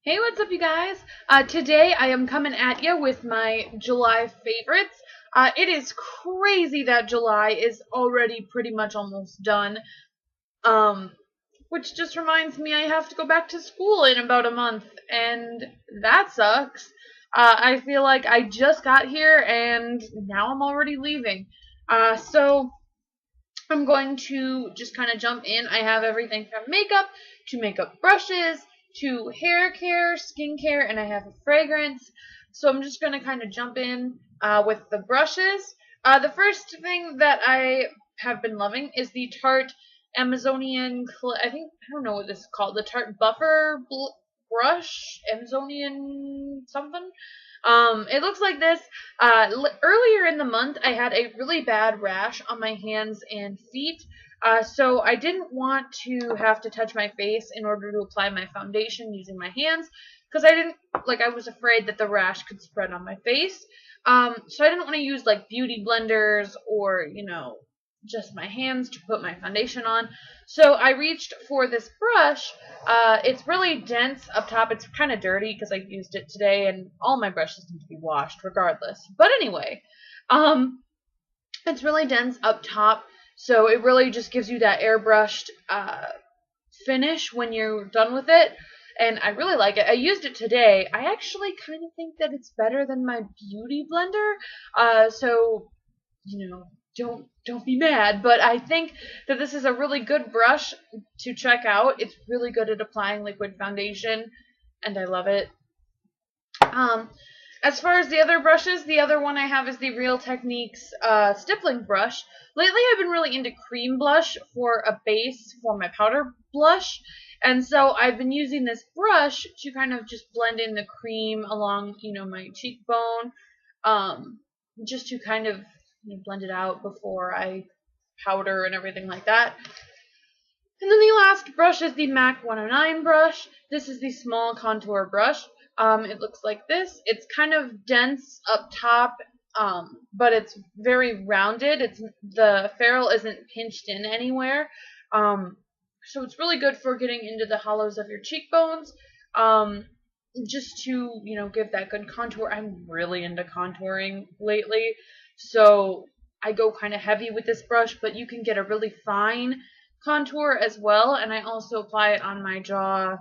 Hey, what's up, you guys? Today I am coming at you with my July favorites. It is crazy that July is already pretty much almost done. Um, which just reminds me I have to go back to school in about a month, and that sucks. I feel like I just got here and now I'm already leaving. So I'm going to just kind of jump in. I have everything from makeup to makeup brushes to hair care, skincare, and I have a fragrance. So I'm just going to kind of jump in with the brushes. The first thing that I have been loving is the Tarte Amazonian, I don't know what this is called, the Tarte Buffer Brush, Amazonian something. It looks like this. Earlier in the month, I had a really bad rash on my hands and feet. So I didn't want to have to touch my face in order to apply my foundation using my hands, because I was afraid that the rash could spread on my face. So I didn't want to use like beauty blenders or, just my hands to put my foundation on. So I reached for this brush. It's really dense up top. It's kind of dirty because I used it today, and all my brushes need to be washed regardless. But anyway, it's really dense up top, so it really just gives you that airbrushed finish when you're done with it. And I really like it. I used it today. I actually kind of think that it's better than my beauty blender. So don't be mad, but I think that this is a really good brush to check out. It's really good at applying liquid foundation, and I love it. As far as the other brushes, the other one I have is the Real Techniques stippling brush. Lately, I've been really into cream blush for a base for my powder blush, and so I've been using this brush to kind of just blend in the cream along, my cheekbone, just to kind of blend it out before I powder and everything like that. And then the last brush is the MAC 109 brush. This is the small contour brush. It looks like this. It's kind of dense up top, but it's very rounded. The ferrule isn't pinched in anywhere. So it's really good for getting into the hollows of your cheekbones. Just to, give that good contour. I'm really into contouring lately, so I go kind of heavy with this brush, but you can get a really fine contour as well, and I also apply it on my jawline,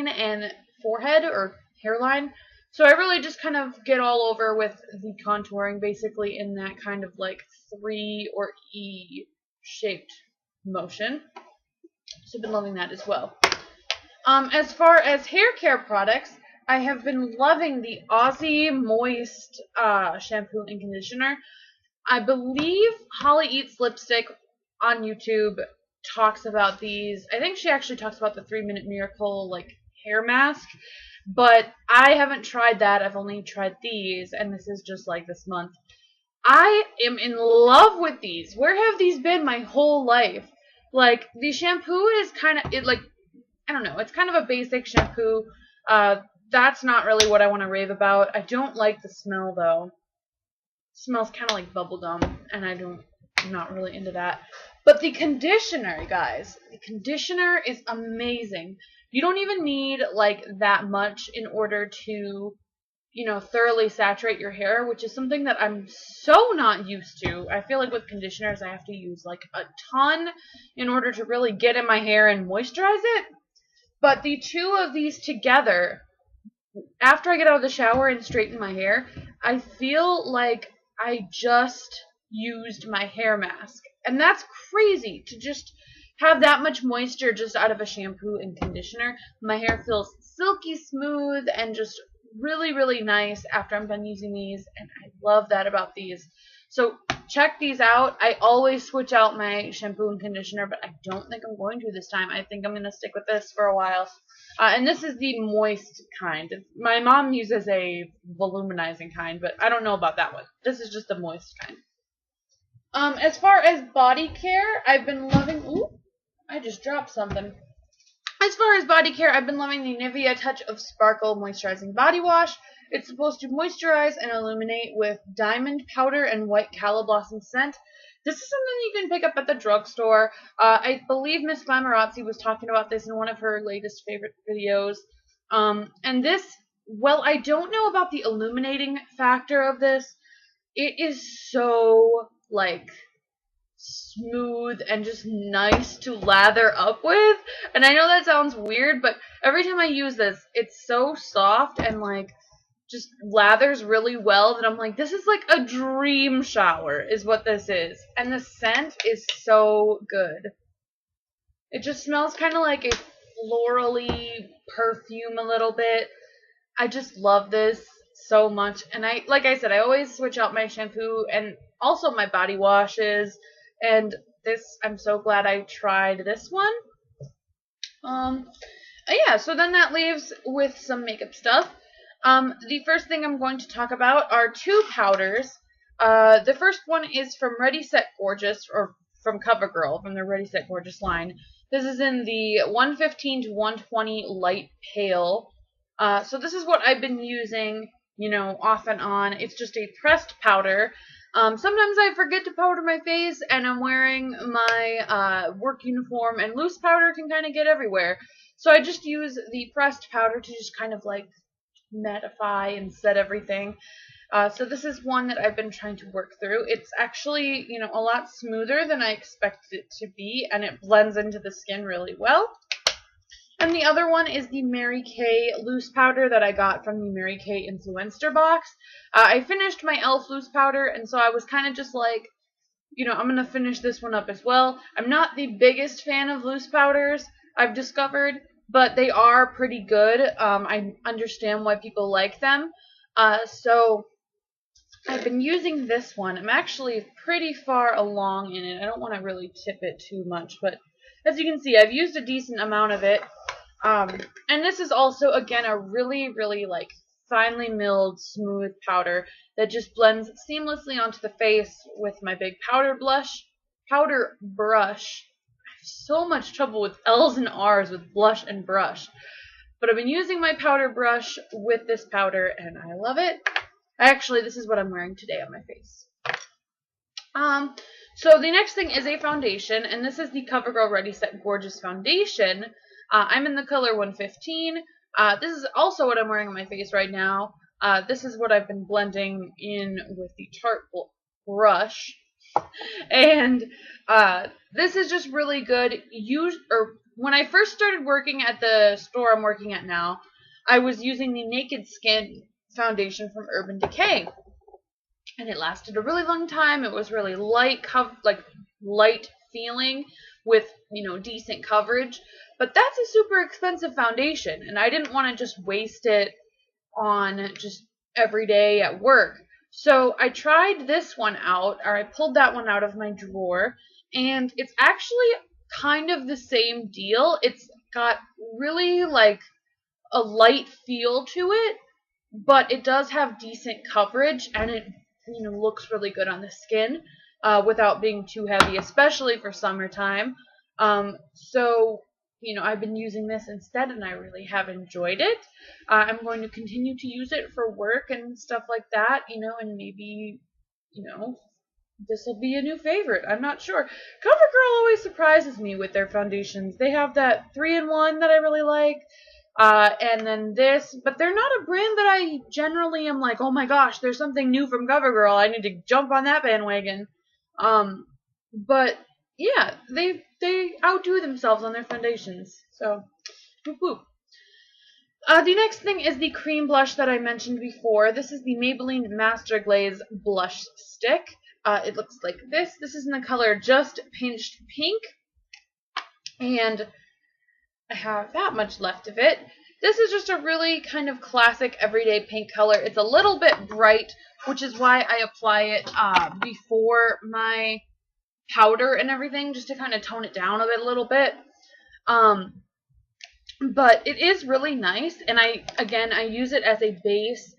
and forehead or hairline. So I really just kind of get all over with the contouring, basically in that kind of like 3 or E shaped motion. So I've been loving that as well. As far as hair care products, I have been loving the Aussie Moist shampoo and conditioner. I believe Holly Eats Lipstick on YouTube talks about these. I think she actually talks about the 3-Minute Miracle hair mask, but I haven't tried that. I've only tried these, and this is just like this month. I am in love with these. Where have these been my whole life? The shampoo is kind of I don't know. It's kind of a basic shampoo. That's not really what I want to rave about. I don't like the smell though. It smells kind of like bubblegum, and I'm not really into that. But the conditioner, guys, the conditioner is amazing. You don't even need that much in order to, thoroughly saturate your hair, which is something that I'm so not used to. I feel like with conditioners, I have to use a ton in order to really get in my hair and moisturize it. But the two of these together, after I get out of the shower and straighten my hair, I feel like I just used my hair mask. And that's crazy to just have that much moisture just out of a shampoo and conditioner. My hair feels silky smooth and just really, really nice after I'm done using these, and I love that about these. So check these out. I always switch out my shampoo and conditioner, but I don't think I'm going to this time. I think I'm going to stick with this for a while. And this is the moist kind. My mom uses a volumizing kind, but I don't know about that one. This is just the moist kind. As far as body care, I've been loving... Ooh, I just dropped something. As far as body care, I've been loving the Nivea Touch of Sparkle Moisturizing Body Wash. It's supposed to moisturize and illuminate with diamond powder and white calla blossom scent. This is something you can pick up at the drugstore. I believe Miss Glamorazzi was talking about this in one of her latest favorite videos. And this, well, I don't know about the illuminating factor of this. It is so, like, smooth and just nice to lather up with. And I know that sounds weird, but every time I use this, it's so soft and, like, just lathers really well that I'm like, this is like a dream shower is what this is. And the scent is so good. It just smells kind of like a florally perfume a little bit. I just love this so much. And like I said, I always switch out my shampoo and also my body washes. And this, I'm so glad I tried this one. Yeah, so then that leaves with some makeup stuff. The first thing I'm going to talk about are two powders. The first one is from Ready Set Gorgeous, or from CoverGirl, from their Ready Set Gorgeous line. This is in the 115 to 120 light pale. So this is what I've been using, you know, off and on. It's just a pressed powder. Sometimes I forget to powder my face, and I'm wearing my work uniform, and loose powder can kind of get everywhere. So I just use the pressed powder to just kind of like mattify and set everything. So this is one that I've been trying to work through. It's actually, you know, a lot smoother than I expected it to be, and it blends into the skin really well. And the other one is the Mary Kay loose powder that I got from the Mary Kay Influencer box. I finished my e.l.f. loose powder, and so I was kind of just like, you know, I'm going to finish this one up as well. I'm not the biggest fan of loose powders, I've discovered, but they are pretty good. I understand why people like them. So I've been using this one. I'm actually pretty far along in it. I don't want to really tip it too much, but as you can see, I've used a decent amount of it. And this is also, again, a really, really, like, finely milled, smooth powder that just blends seamlessly onto the face with my big powder brush. I have so much trouble with L's and R's with blush and brush. But I've been using my powder brush with this powder, and I love it. Actually, this is what I'm wearing today on my face. So the next thing is a foundation, and this is the CoverGirl Ready Set Gorgeous Foundation. I'm in the color 115. This is also what I'm wearing on my face right now. This is what I've been blending in with the Tarte brush. And this is just really good. When I first started working at the store I'm working at now, I was using the Naked Skin foundation from Urban Decay. And it lasted a really long time. It was really light feeling with, you know, decent coverage. But that's a super expensive foundation, and I didn't want to just waste it on just every day at work. So I tried this one out, or I pulled that one out of my drawer, and it's actually kind of the same deal. It's got really like a light feel to it, but it does have decent coverage, and it, you know, looks really good on the skin without being too heavy, especially for summertime. So, you know, I've been using this instead, and I really have enjoyed it. I'm going to continue to use it for work and stuff like that, you know, and maybe, you know, this will be a new favorite. I'm not sure. CoverGirl always surprises me with their foundations. They have that 3-in-1 that I really like. And then this, but they're not a brand that I generally am like, oh my gosh, there's something new from CoverGirl, I need to jump on that bandwagon. But yeah, they outdo themselves on their foundations, so whoop whoop. The next thing is the cream blush that I mentioned before. This is the Maybelline Master Glaze Blush Stick. It looks like this. This is in the color Just Pinched Pink, and I have that much left of it. This is just a really kind of classic everyday pink color. It's a little bit bright, which is why I apply it before my powder and everything, just to kind of tone it down a little bit. But it is really nice, and I use it as a base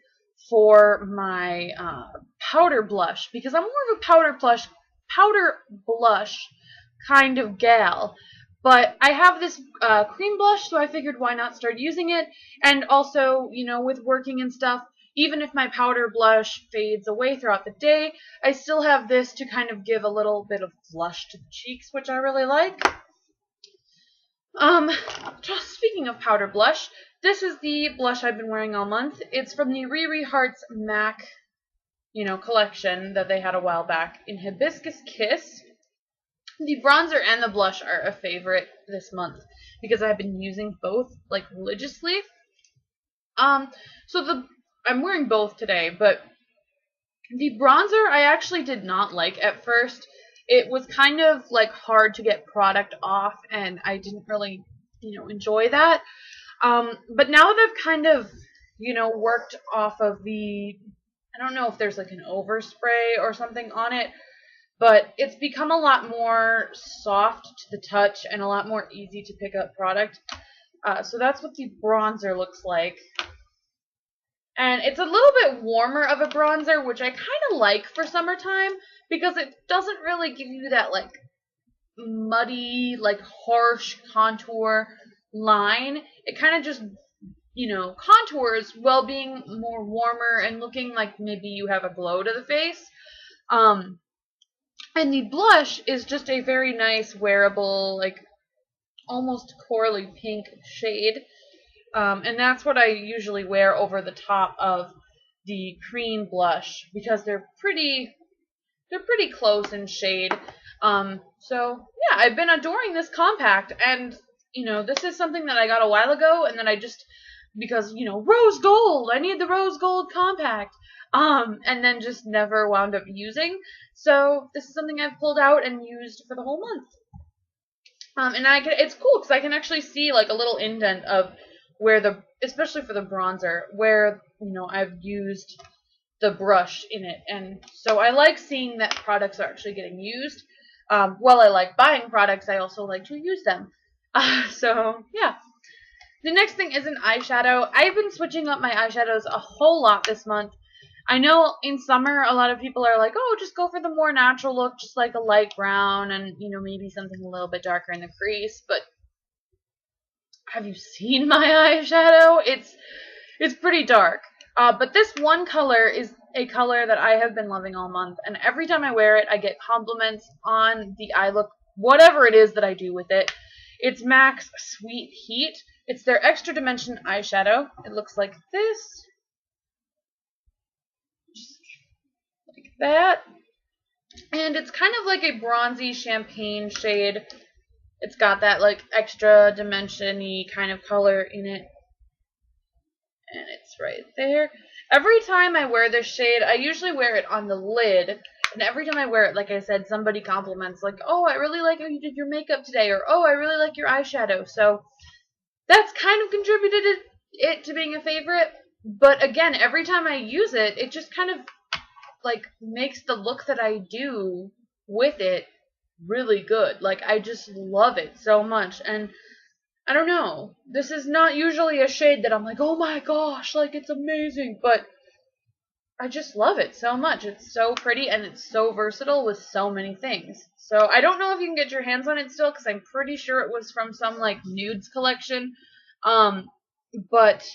for my powder blush, because I'm more of a powder blush kind of gal. But I have this cream blush, so I figured why not start using it. And also, you know, with working and stuff, even if my powder blush fades away throughout the day, I still have this to kind of give a little bit of blush to the cheeks, which I really like. Just speaking of powder blush, this is the blush I've been wearing all month. It's from the Riri Hearts MAC, collection that they had a while back in Hibiscus Kiss. The bronzer and the blush are a favorite this month because I've been using both like religiously. I'm wearing both today, but the bronzer I actually did not like at first. It was kind of like hard to get product off, and I didn't really, enjoy that. But now that I've kind of, worked off of I don't know if there's like an overspray or something on it, but it's become a lot more soft to the touch and a lot more easy to pick up product. So that's what the bronzer looks like. And it's a little bit warmer of a bronzer, which I kind of like for summertime because it doesn't really give you that like muddy, like harsh contour line. It kind of just, contours while being more warmer and looking like maybe you have a glow to the face. And the blush is just a very nice wearable, like almost corally pink shade. And that's what I usually wear over the top of the cream blush because they're pretty close in shade. So yeah, I've been adoring this compact, and this is something that I got a while ago, and then I just because rose gold, I need the rose gold compact. And then just never wound up using. So this is something I've pulled out and used for the whole month. And it's cool because I can actually see like a little indent of where especially for the bronzer, where, I've used the brush in it. And so I like seeing that products are actually getting used. While I like buying products, I also like to use them. So, yeah. The next thing is an eyeshadow. I've been switching up my eyeshadows a whole lot this month. I know in summer a lot of people are like, oh, just go for the more natural look, just like a light brown and, maybe something a little bit darker in the crease. But have you seen my eyeshadow? It's pretty dark. But this one color is a color that I have been loving all month. And every time I wear it, I get compliments on the eye look, whatever it is that I do with it. It's MAC's Sweet Heat. It's their Extra Dimension eyeshadow. It looks like this. Just like that. And it's kind of like a bronzy champagne shade. It's got that like extra dimension-y kind of color in it. And it's right there. Every time I wear this shade, I usually wear it on the lid. And every time I wear it, like I said, somebody compliments like, oh, I really like how you did your makeup today. Or, oh, I really like your eyeshadow. So that's kind of contributed it to being a favorite. But again, every time I use it, it just kind of like makes the look that I do with it really good. Like I just love it so much. And I don't know, this is not usually a shade that I'm like, oh my gosh, like it's amazing, but I just love it so much. It's so pretty and it's so versatile with so many things. So I don't know if you can get your hands on it still because I'm pretty sure it was from some like nudes collection. But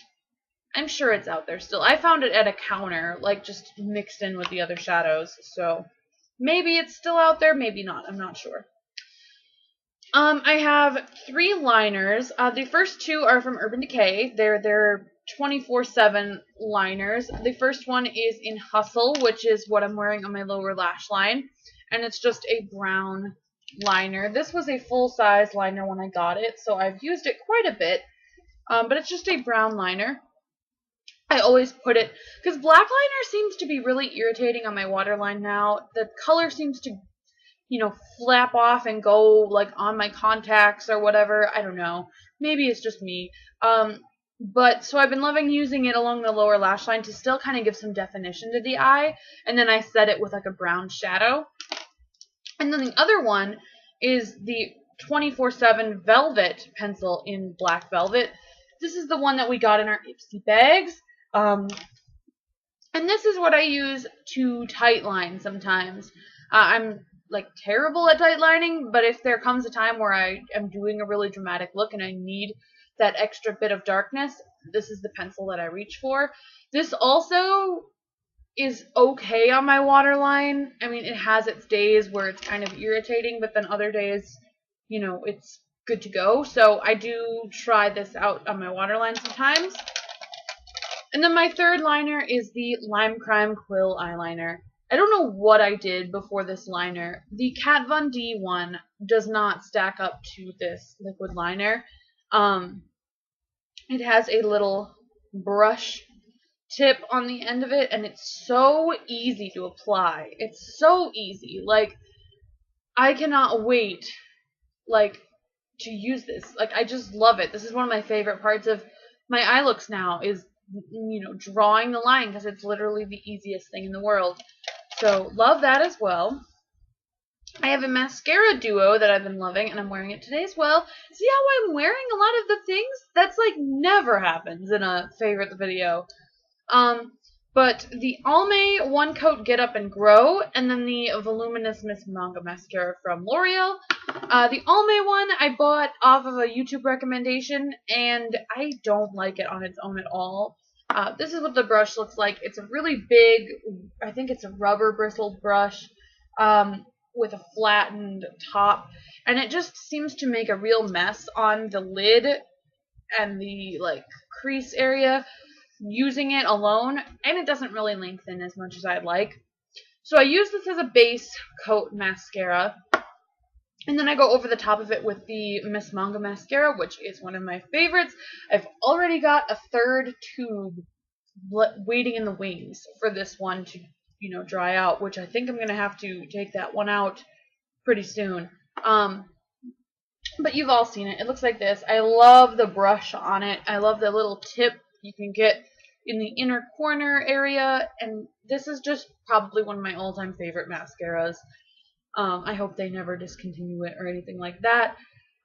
I'm sure it's out there still. I found it at a counter, like just mixed in with the other shadows. So maybe it's still out there, maybe not. I'm not sure. I have 3 liners. The first 2 are from Urban Decay. They're 24/7 liners. The first one is in Hustle, which is what I'm wearing on my lower lash line. And it's just a brown liner. This was a full-size liner when I got it, so I've used it quite a bit. But it's just a brown liner. I always put it, because black liner seems to be really irritating on my waterline now. The color seems to flap off and go like on my contacts or whatever. I don't know. Maybe it's just me. But so I've been loving using it along the lower lash line to still kind of give some definition to the eye. And then I set it with like a brown shadow. And then the other one is the 24/7 Velvet pencil in black velvet. This is the one that we got in our Ipsy bags. And this is what I use to tight line sometimes. I'm like terrible at tight lining, but if there comes a time where I am doing a really dramatic look and I need that extra bit of darkness, this is the pencil that I reach for. This also is okay on my waterline. I mean, it has its days where it's kind of irritating, but then other days, you know, it's good to go. So I do try this out on my waterline sometimes. And then my third liner is the Lime Crime Quill eyeliner. I don't know what I did before this liner. The Kat Von D one does not stack up to this liquid liner. It has a little brush tip on the end of it, and it's so easy to apply. It's so easy. Like, I cannot wait, like, to use this. Like, I just love it. This is one of my favorite parts of my eye looks now is, you know, drawing the line, because it's literally the easiest thing in the world. So, love that as well. I have a mascara duo that I've been loving, and I'm wearing it today as well. See how I'm wearing a lot of the things? That's, like, never happens in a favorite video. But the Almay One Coat Get Up and Grow, and then the Voluminous Miss Manga Mascara from L'Oreal. The Almay one I bought off of a YouTube recommendation, and I don't like it on its own at all. This is what the brush looks like. It's a really big, I think it's a rubber bristled brush, with a flattened top, and it just seems to make a real mess on the lid and the, like, crease area using it alone, and it doesn't really lengthen as much as I'd like. So I use this as a base coat mascara, and then I go over the top of it with the Miss Manga mascara, which is one of my favorites. I've already got a third tube waiting in the wings for this one to, you know, dry out, which I think I'm going to have to take that one out pretty soon. But you've all seen it. It looks like this. I love the brush on it. I love the little tip you can get in the inner corner area, and this is just probably one of my all-time favorite mascaras. I hope they never discontinue it or anything like that.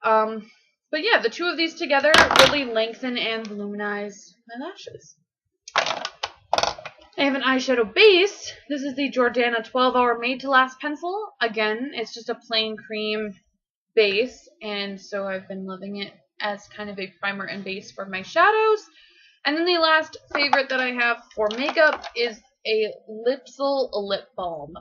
But yeah, the two of these together really lengthen and voluminize my lashes. I have an eyeshadow base. This is the Jordana 12 Hour Made to Last pencil. Again, it's just a plain cream base, and so I've been loving it as kind of a primer and base for my shadows. And then the last favorite that I have for makeup is a Lipsil lip balm.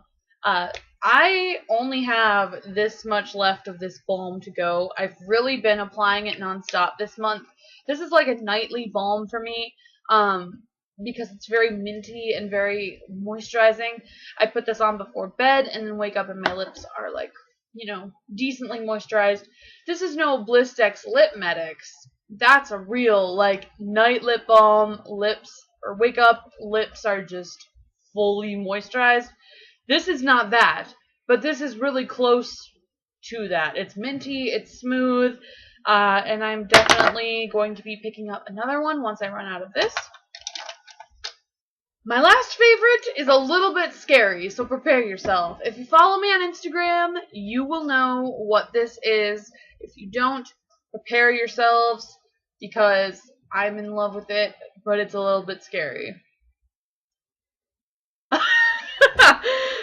I only have this much left of this balm to go. I've really been applying it nonstop this month. This is like a nightly balm for me, because it's very minty and very moisturizing. I put this on before bed and then wake up and my lips are, like, you know, decently moisturized. This is no Blistex Lip Medics. That's a real, like, night lip balm. Lips, or wake up, lips are just fully moisturized. This is not that, but this is really close to that. It's minty, it's smooth, and I'm definitely going to be picking up another one once I run out of this. My last favorite is a little bit scary, so prepare yourself. If you follow me on Instagram, you will know what this is. If you don't, prepare yourselves, because I'm in love with it, but it's a little bit scary.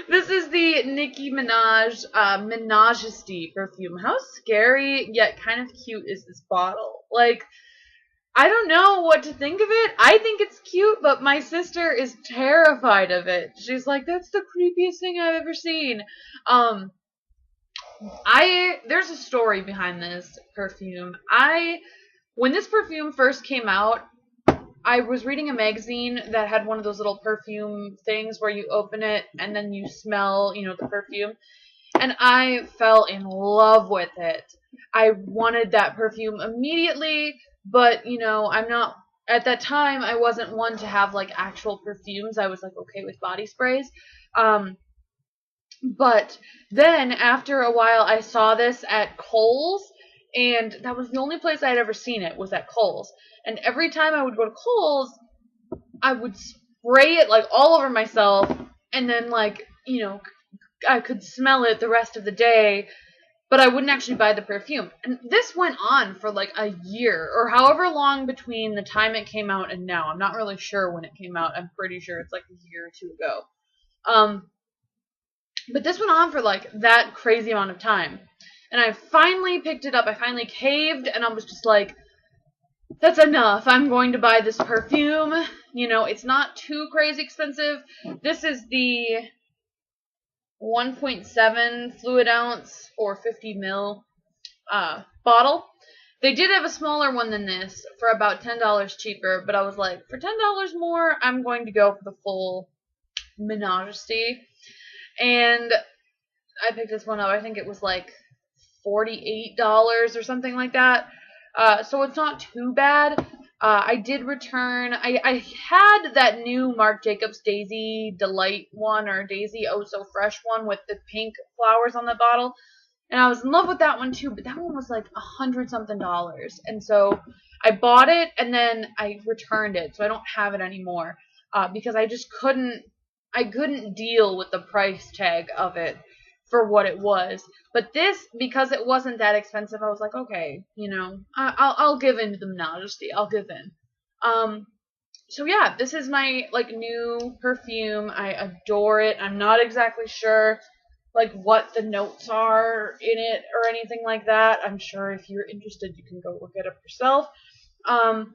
This is the Nicki Minaj Minajisty perfume. How scary yet kind of cute is this bottle? Like, I don't know what to think of it. I think it's cute, but my sister is terrified of it. She's like, that's the creepiest thing I've ever seen. There's a story behind this perfume. When this perfume first came out, I was reading a magazine that had one of those little perfume things where you open it and then you smell, you know, the perfume. And I fell in love with it. I wanted that perfume immediately, but, you know, at that time, I wasn't one to have, like, actual perfumes. I was, like, okay with body sprays. But then, after a while, I saw this at Kohl's, and that was the only place I had ever seen it, was at Kohl's. And every time I would go to Kohl's, I would spray it, like, all over myself, and then, like, you know, I could smell it the rest of the day, but I wouldn't actually buy the perfume. And this went on for, like, a year, or however long between the time it came out and now. I'm not really sure when it came out. I'm pretty sure it's, like, a year or two ago. But this went on for, like, that crazy amount of time. And I finally picked it up. I finally caved, and I was just like, that's enough. I'm going to buy this perfume. You know, it's not too crazy expensive. This is the 1.7 fluid ounce or 50 ml bottle. They did have a smaller one than this for about $10 cheaper, but I was like, for $10 more, I'm going to go for the full Majesty. And I picked this one up. I think it was like $48 or something like that. So it's not too bad. I did return. I had that new Marc Jacobs Daisy Delight one, or Daisy Oh So Fresh one with the pink flowers on the bottle. And I was in love with that one too, but that one was like $100-something. And so I bought it and then I returned it, so I don't have it anymore. Because I just couldn't deal with the price tag of it for what it was. But this, because it wasn't that expensive, I was like, okay, you know, I'll give in to the Majesty. I'll give in. So yeah, this is my like new perfume. I adore it. I'm not exactly sure like what the notes are in it or anything like that. I'm sure if you're interested, you can go look it up yourself. But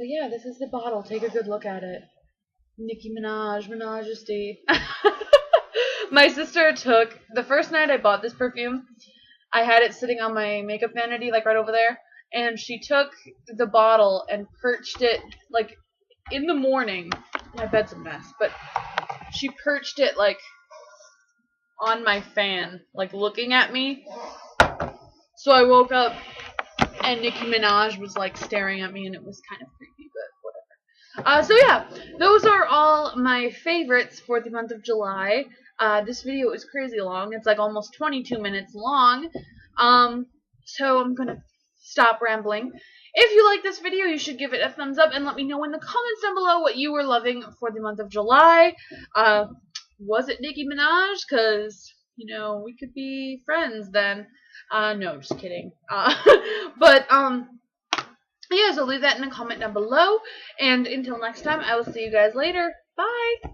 yeah, this is the bottle. Take a good look at it. Nicki Minaj, Majesty. My sister took the first night I bought this perfume. I had it sitting on my makeup vanity, like right over there, and she took the bottle and perched it like in the morning. My bed's a mess, but she perched it like on my fan, like looking at me. So I woke up and Nicki Minaj was like staring at me, and it was kind of creepy, but whatever. So yeah, those are all my favorites for the month of July. This video is crazy long. It's like almost 22 minutes long. So I'm gonna stop rambling. If you like this video, you should give it a thumbs up and let me know in the comments down below what you were loving for the month of July. Was it Nicki Minaj? Because, you know, we could be friends then. No, just kidding. But, yeah, so leave that in a comment down below. And until next time, I will see you guys later. Bye!